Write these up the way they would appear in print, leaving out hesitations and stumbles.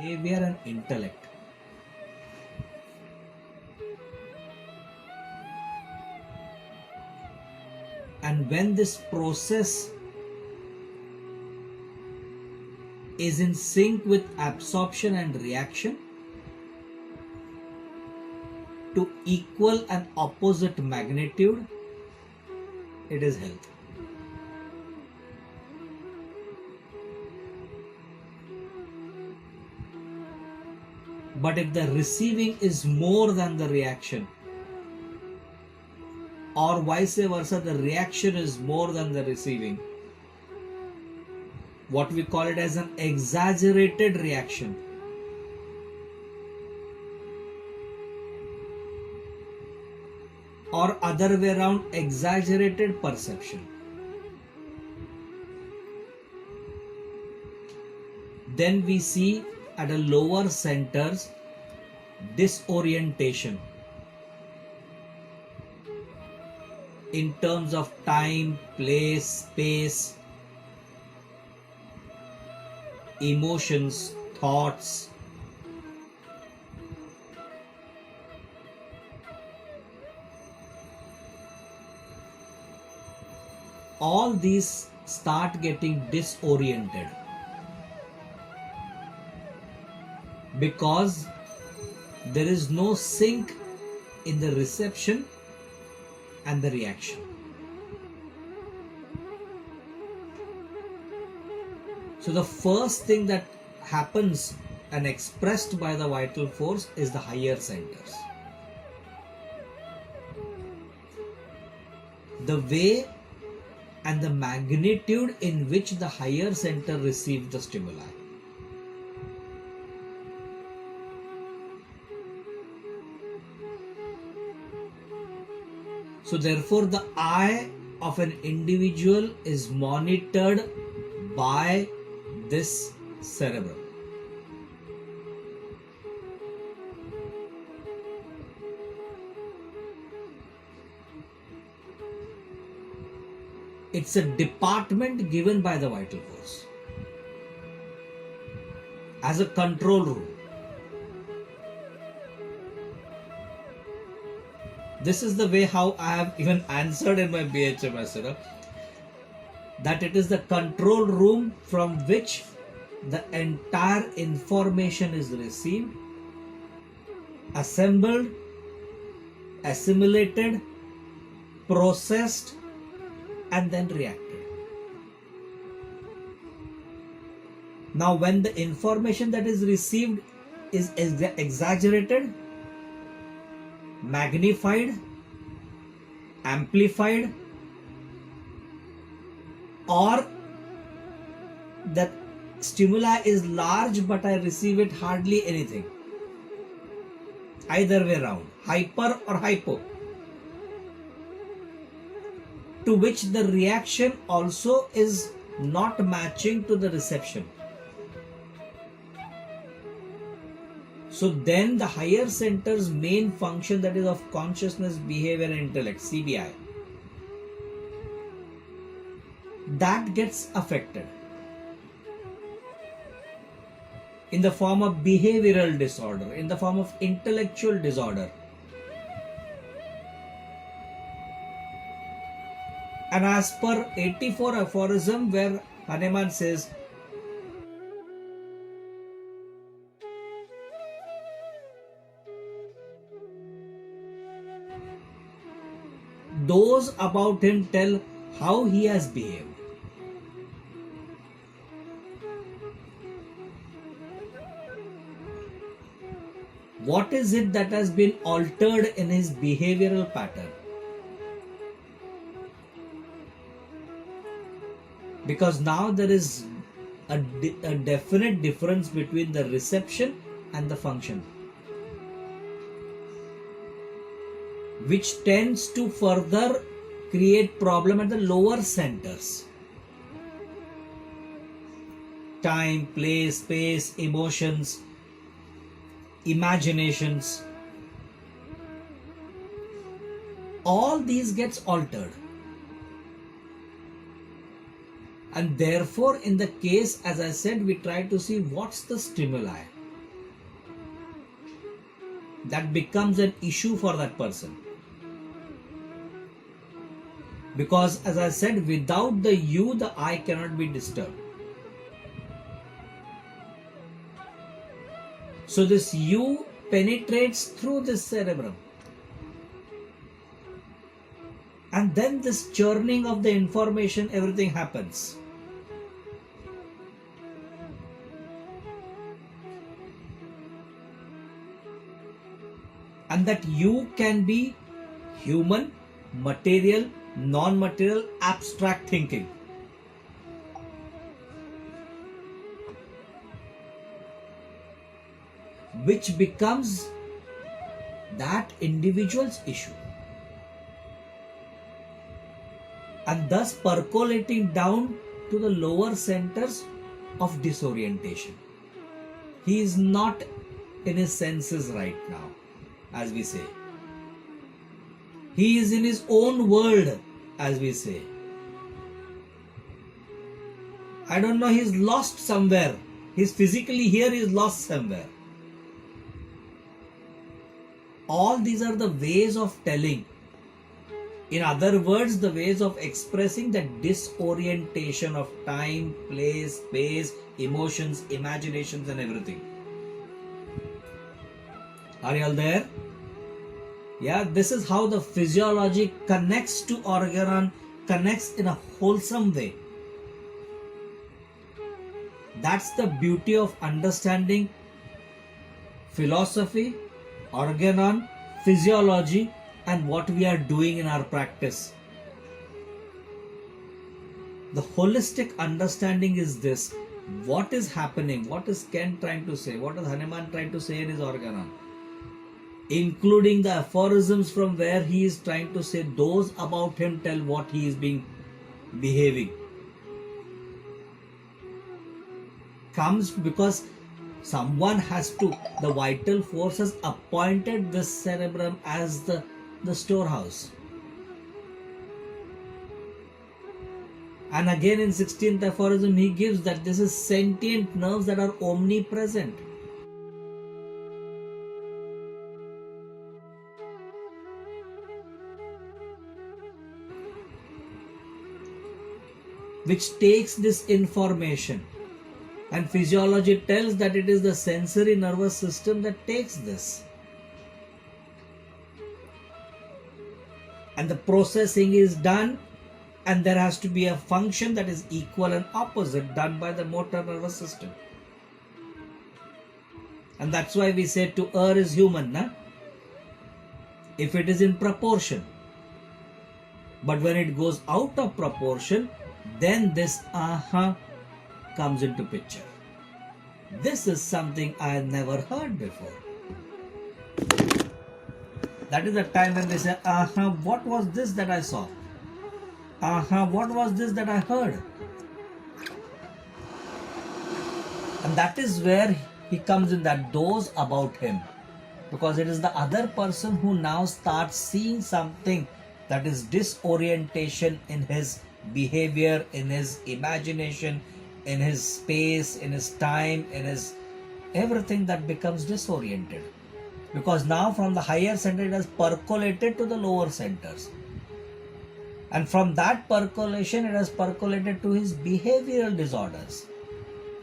behavior and intellect. And when this process is in sync with absorption and reaction to equal and opposite magnitude, it is health. But if the receiving is more than the reaction, or vice versa, the reaction is more than the receiving, what we call it as an exaggerated reaction, or other way around, exaggerated perception, then we see at a lower centers disorientation in terms of time, place, space, emotions, thoughts. All these start getting disoriented because there is no sync in the reception and the reaction. So the first thing that happens and expressed by the vital force is the higher centers. The way and the magnitude in which the higher center receives the stimuli. So therefore the I of an individual is monitored by this cerebrum. It's a department given by the vital force as a control room. This is the way how I have even answered in my BHMS, that it is the control room from which the entire information is received, assembled, assimilated, processed, and then reacted. Now when the information that is received is exaggerated, magnified, amplified, or the stimuli is large but I receive it hardly anything, either way around, hyper or hypo, to which the reaction also is not matching to the reception. So then the higher center's main function, that is of consciousness, behavior and intellect, CBI, that gets affected in the form of behavioral disorder, in the form of intellectual disorder. And as per 84 aphorism, where Hahnemann says, those about him tell how he has behaved. What is it that has been altered in his behavioral pattern? Because now there is a definite difference between the reception and the function, which tends to further create problem at the lower centers. Time, place, space, emotions, imaginations, all these gets altered. And therefore, in the case, as I said, we try to see what's the stimuli. that becomes an issue for that person. Because as I said, without the you, the I cannot be disturbed. So this you penetrates through this cerebrum. And then this churning of the information, everything happens. And that you can be human, material, non-material, abstract thinking. Which becomes that individual's issue. And thus percolating down to the lower centers of disorientation. He is not in his senses right now, as we say. He is in his own world, as we say. I don't know, he's lost somewhere. He's physically here, he's lost somewhere. All these are the ways of telling. In other words, the ways of expressing that disorientation of time, place, space, emotions, imaginations and everything. Are you all there? Yeah, this is how the physiology connects to organon, connects in a wholesome way. That's the beauty of understanding philosophy, organon, physiology, and what we are doing in our practice. The holistic understanding is this. What is happening? What is Ken trying to say? What is Hanuman trying to say in his organon? Including the aphorisms from where he is trying to say those about him tell what he is behaving. Comes because someone has to, the vital force has appointed this cerebrum as the storehouse. And again in 16th aphorism he gives that this is sentient nerves that are omnipresent. Which takes this information. And physiology tells that it is the sensory nervous system that takes this. And the processing is done, and there has to be a function that is equal and opposite done by the motor nervous system. And that's why we say to err is human, na? If it is in proportion. But when it goes out of proportion, then this aha comes into picture. This is something I had never heard before. That is the time when they say, aha, what was this that I saw? Aha, what was this that I heard? And that is where he comes in, that those about him. Because it is the other person who now starts seeing something that is disorientation in his behavior, in his imagination, in his space, in his time, in his everything that becomes disoriented. Because now from the higher center it has percolated to the lower centers. And from that percolation it has percolated to his behavioral disorders,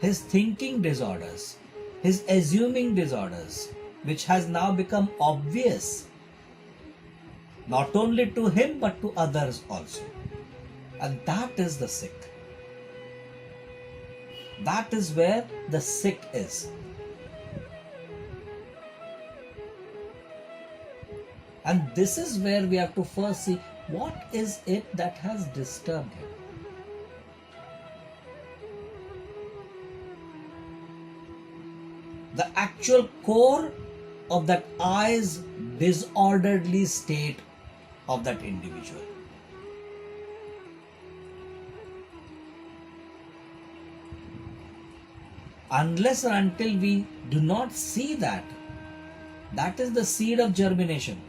his thinking disorders, his assuming disorders, which has now become obvious. Not only to him but to others also. And that is the sick. That is where the sick is. And this is where we have to first see what is it that has disturbed him. The actual core of that I's disorderly state of that individual. Unless and until we do not see that, that is the seed of germination.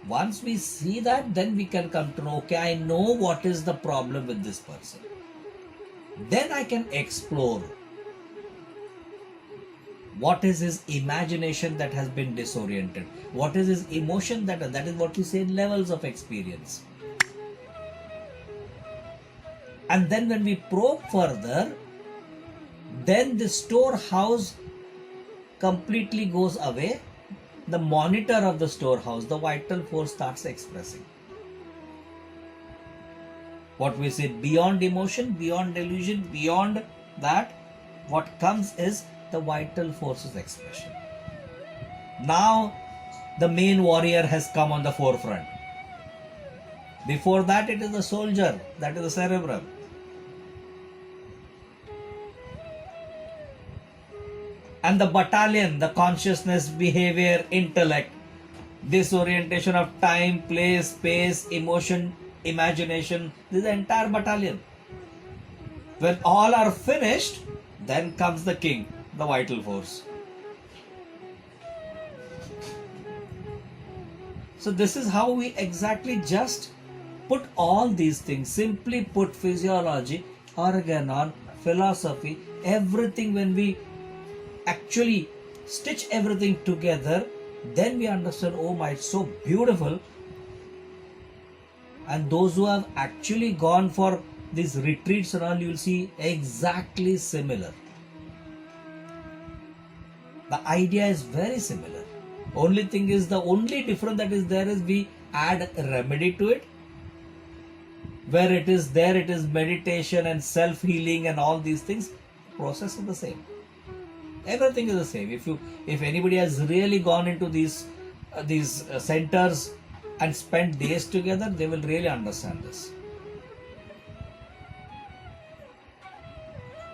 Once we see that, then we can come to know, okay, I know what is the problem with this person. Then I can explore. What is his imagination that has been disoriented? What is his emotion that is what we say in levels of experience. And then when we probe further, then the storehouse completely goes away. The monitor of the storehouse, the vital force, starts expressing. What we say beyond emotion, beyond delusion, beyond that, what comes is the vital forces expression. Now the main warrior has come on the forefront. Before that, it is the soldier, that is the cerebrum. And the battalion, the consciousness, behavior, intellect, disorientation of time, place, space, emotion, imagination, this is the entire battalion. When all are finished, then comes the king, the vital force. So this is how we exactly just put all these things, simply put physiology, organon, philosophy, everything, when we actually stitch everything together, then we understand, oh my, it's so beautiful. And those who have actually gone for these retreats and all, you will see exactly similar. The idea is very similar. Only thing is, the only difference that is there is we add a remedy to it. Where it is there, it is meditation and self-healing and all these things. Process is the same. Everything is the same. If anybody has really gone into these centers and spent days together, they will really understand this.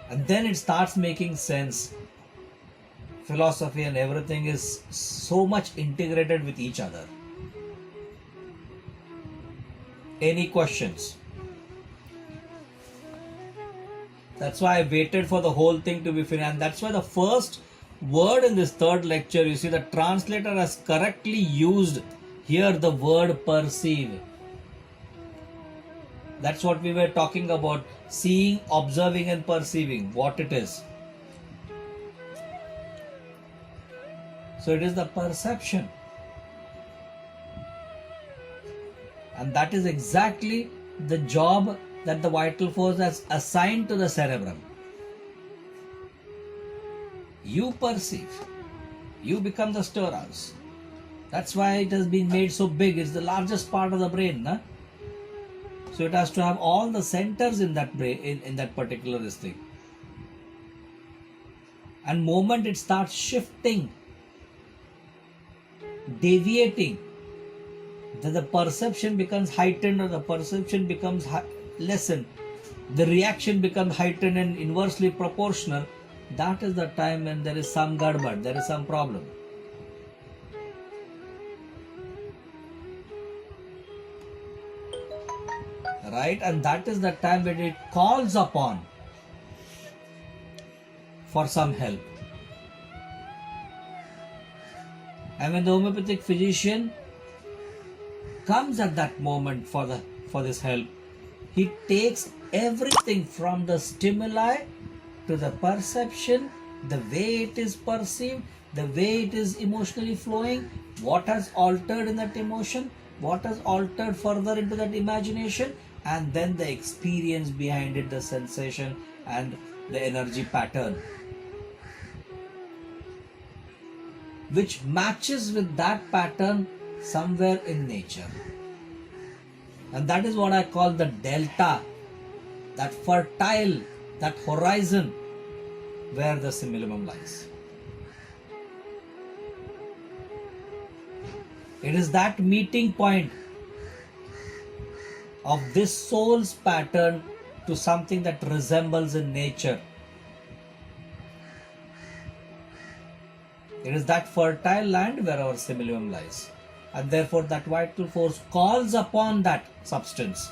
And then it starts making sense. Philosophy and everything is so much integrated with each other. Any questions? That's why I waited for the whole thing to be finished. And that's why the first word in this third lecture, you see, the translator has correctly used here the word perceive. That's what we were talking about. Seeing, observing and perceiving what it is. So it is the perception. And that is exactly the job that the vital force has assigned to the cerebrum. You perceive. You become the storehouse. That's why it has been made so big. It's the largest part of the brain. Nah? So it has to have all the centers in that brain, in that particular thing. And moment it starts shifting, deviating, then the perception becomes heightened or the perception becomes lessened. The reaction becomes heightened and inversely proportional. That is the time when there is some gadbad, there is some problem. Right? And that is the time when it calls upon for some help. And when the homeopathic physician comes at that moment for this help, he takes everything from the stimuli to the perception, the way it is perceived, the way it is emotionally flowing, what has altered in that emotion, what has altered further into that imagination, and then the experience behind it, the sensation and the energy pattern, which matches with that pattern somewhere in nature. And that is what I call the delta, that fertile, that horizon where the simillimum lies. It is that meeting point of this soul's pattern to something that resembles in nature. It is that fertile land where our simillimum lies. And therefore that vital force calls upon that substance.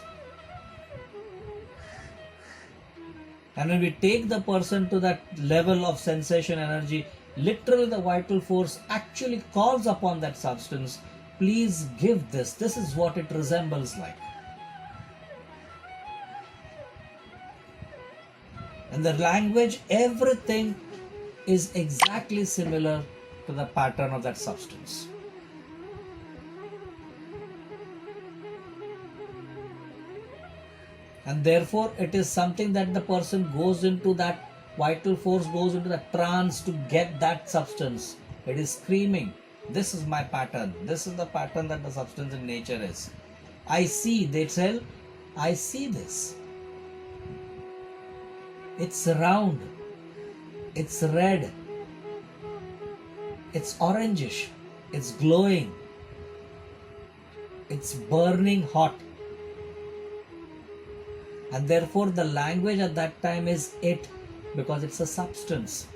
And when we take the person to that level of sensation energy, literally the vital force actually calls upon that substance. Please give this. This is what it resembles like. And the language, everything is exactly similar to the pattern of that substance. And therefore it is something that the person goes into, that vital force goes into the trance to get that substance. It is screaming, this is my pattern, this is the pattern that the substance in nature is. I see, they tell, I see this. It's round, it's red, it's orangish, it's glowing, it's burning hot. And therefore the language at that time is it, because it's a substance.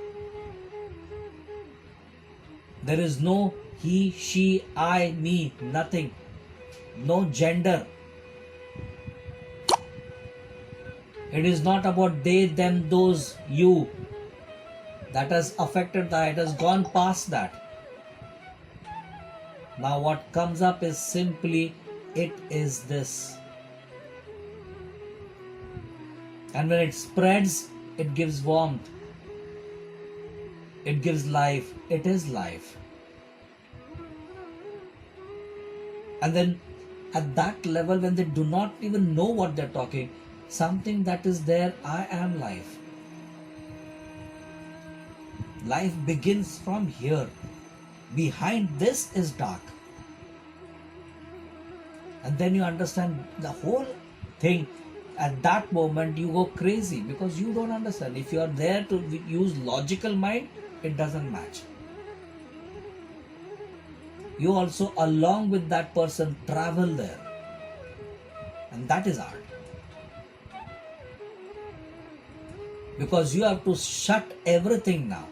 There is no he, she, I, me, nothing. No gender. It is not about they, them, those, you. That has affected that, it has gone past that. Now what comes up is simply, it is this. And when it spreads, it gives warmth. It gives life. It is life. And then at that level, when they do not even know what they're talking, something that is there, I am life. Life begins from here. Behind this is dark. And then you understand the whole thing. At that moment you go crazy because you don't understand. If you are there to use logical mind, it doesn't match. You also, along with that person, travel there. And that is art. Because you have to shut everything now.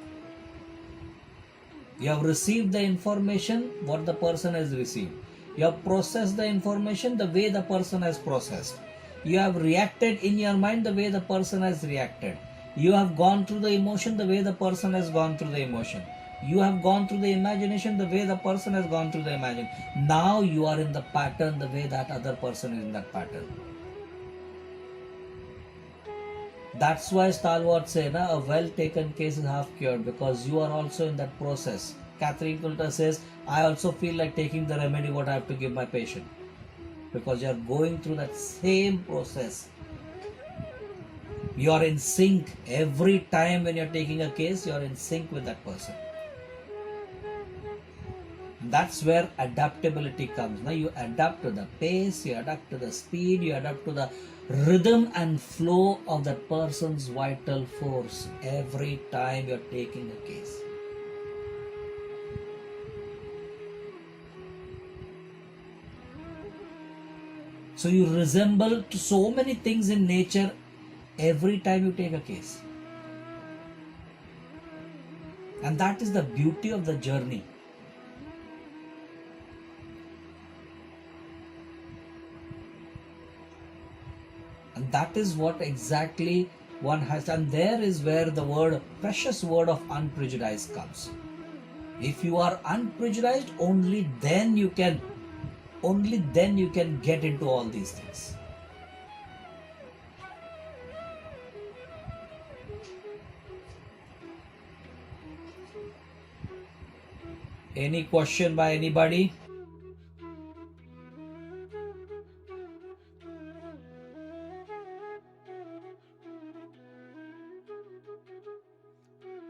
You have received the information what the person has received. You have processed the information the way the person has processed. You have reacted in your mind the way the person has reacted. You have gone through the emotion the way the person has gone through the emotion. You have gone through the imagination the way the person has gone through the imagination. Now you are in the pattern the way that other person is in that pattern. That's why Stalwart say, a well taken case is half cured, because you are also in that process. Catherine Coulter says, I also feel like taking the remedy what I have to give my patient. Because you are going through that same process. You are in sync. Every time when you are taking a case, you are in sync with that person. That's where adaptability comes. Now you adapt to the pace, you adapt to the speed, you adapt to the rhythm and flow of that person's vital force every time you're taking a case. So you resemble to so many things in nature every time you take a case. And that is the beauty of the journey. And that is what exactly one has, and there is where the word, precious word of unprejudiced comes. If you are unprejudiced, only then you can get into all these things. Any question by anybody?